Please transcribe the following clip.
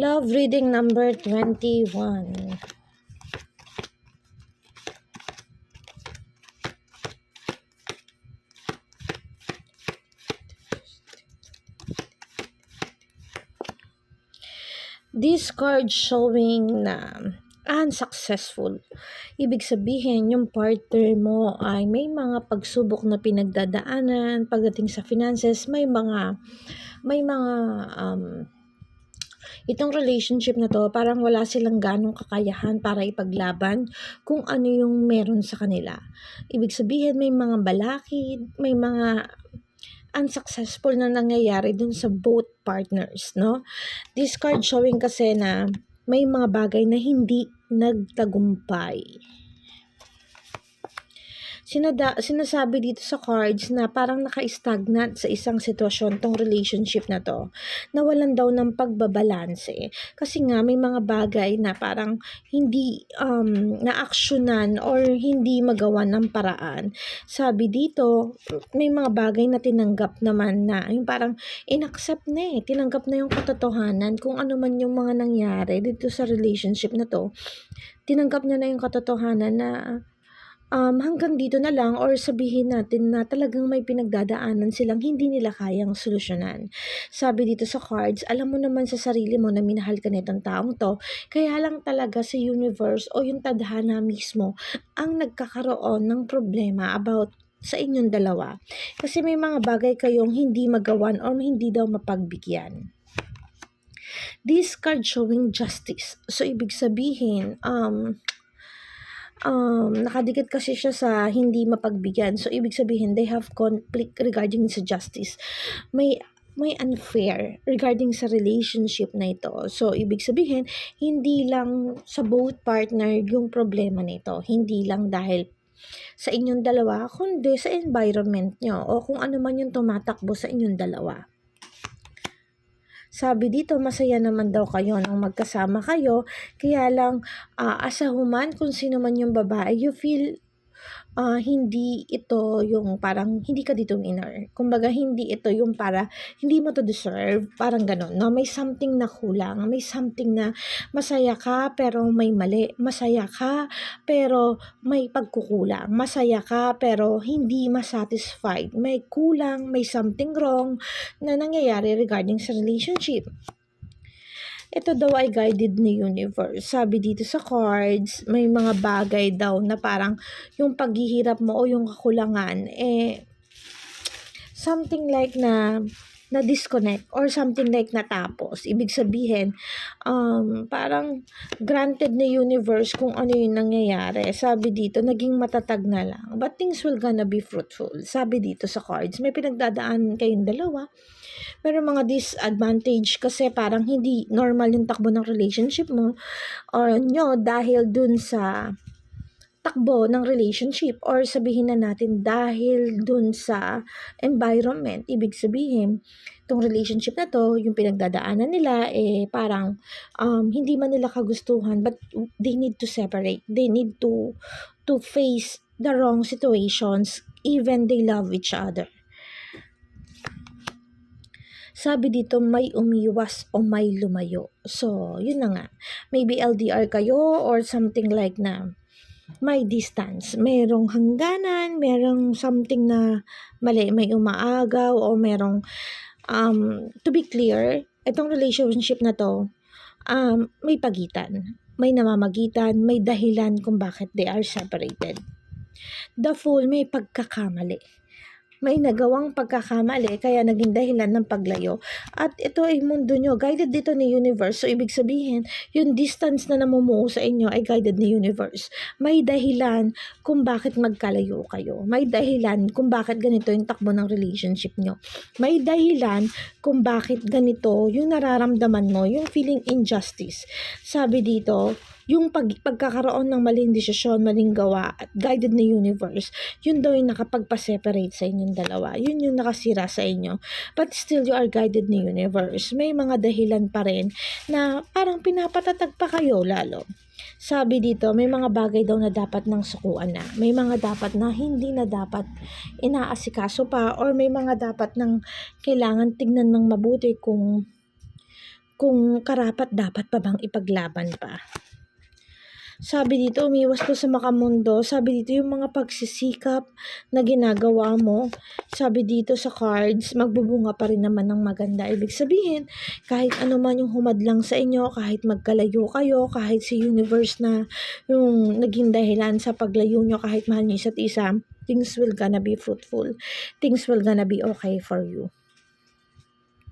Love reading number 21. This card showing na unsuccessful. Ibig sabihin, yung partner mo ay may mga pagsubok na pinagdadaanan pagdating sa finances, may mga itong relationship na to, parang wala silang ganong kakayahan para ipaglaban kung ano yung meron sa kanila. Ibig sabihin, may mga balakid, may mga unsuccessful na nangyayari dun sa both partners, no? This card showing kasi na may mga bagay na hindi nagtagumpay. Sinasabi dito sa cards na parang naka-stagnant sa isang sitwasyon tong relationship na to. Nawalan daw ng pagbabalanse. Kasi nga may mga bagay na parang hindi na-actionan or hindi magawa ng paraan. Sabi dito, may mga bagay na tinanggap naman na yung parang inaccept na tinanggap na yung katotohanan kung ano man yung mga nangyari dito sa relationship na to. Tinanggap niya na yung katotohanan na hanggang dito na lang or sabihin natin na talagang may pinagdadaanan silang hindi nila kayang solusyonan. Sabi dito sa cards, alam mo naman sa sarili mo na minahal ka nitong taong to, kaya lang talaga sa universe o yung tadhana mismo ang nagkakaroon ng problema about sa inyong dalawa. Kasi may mga bagay kayong hindi magawan or hindi daw mapagbigyan. This card showing justice. So, ibig sabihin, nakadikit kasi siya sa hindi mapagbigyan. So, ibig sabihin, they have conflict regarding sa justice. May unfair regarding sa relationship na ito. So, ibig sabihin, hindi lang sa both partner yung problema nito. Hindi lang dahil sa inyong dalawa, kundi sa environment nyo o kung ano man yung tumatakbo sa inyong dalawa. Sabi dito, masaya naman daw kayo nang magkasama kayo. Kaya lang, asahuman kung sino man yung babae, you feel hindi ito yung parang hindi ka dito winner. Kumbaga, hindi ito yung para hindi mo to deserve. Parang ganun, no? May something na kulang. May something na masaya ka pero may mali. Masaya ka pero may pagkukulang. Masaya ka pero hindi masatisfied. May kulang, may something wrong na nangyayari regarding sa relationship. Ito daw ay guided ni universe. Sabi dito sa cards, may mga bagay daw na parang yung paghihirap mo o yung kakulangan, something like na disconnect or something like natapos. Ibig sabihin, parang granted ni universe kung ano yung nangyayari. Sabi dito, naging matatag na lang. But things will gonna be fruitful. Sabi dito sa cards, may pinagdadaan kayong dalawa. Pero mga disadvantage kasi parang hindi normal yung takbo ng relationship mo or nyo dahil dun sa takbo ng relationship or sabihin na natin dahil dun sa environment. Ibig sabihin, itong relationship na to, yung pinagdadaanan nila, parang hindi man nila kagustuhan but they need to separate. They need to face the wrong situations even they love each other. Sabi dito, may umiwas o may lumayo. So, yun na nga. Maybe LDR kayo or something like na may distance. Merong hangganan, merong something na mali, may umaagaw o merong, to be clear, itong relationship na to, may pagitan. May namamagitan, may dahilan kung bakit they are separated. The Fool, may pagkakamali. May nagawang pagkakamali kaya naging dahilan ng paglayo. At ito ay mundo nyo, guided dito ni universe. So, ibig sabihin, yung distance na namumuo sa inyo ay guided ni universe. May dahilan kung bakit magkalayo kayo. May dahilan kung bakit ganito yung takbo ng relationship nyo. May dahilan kung bakit ganito yung nararamdaman mo, yung feeling injustice. Sabi dito, yung pagkakaroon ng maling desisyon, maling gawa, at guided ni universe, yun daw yung nakapagpa-separate sa inyong dalawa. Yun yung nakasira sa inyo. But still, you are guided ni universe. May mga dahilan pa rin na parang pinapatatag pa kayo lalo. Sabi dito, may mga bagay daw na dapat nang sukuan na. May mga dapat na hindi na dapat inaasikaso pa or may mga dapat nang kailangan tignan ng mabuti kung kung karapat-dapat pa bang ipaglaban pa. Sabi dito, umiwas ka sa makamundo. Sabi dito, yung mga pagsisikap na ginagawa mo, sabi dito sa cards, magbubunga pa rin naman ng maganda. Ibig sabihin, kahit ano man yung humadlang sa inyo, kahit magkalayo kayo, kahit si universe na yung naging dahilan sa paglayo nyo, kahit mahal nyo isa't isa, things will gonna be fruitful. Things will gonna be okay for you.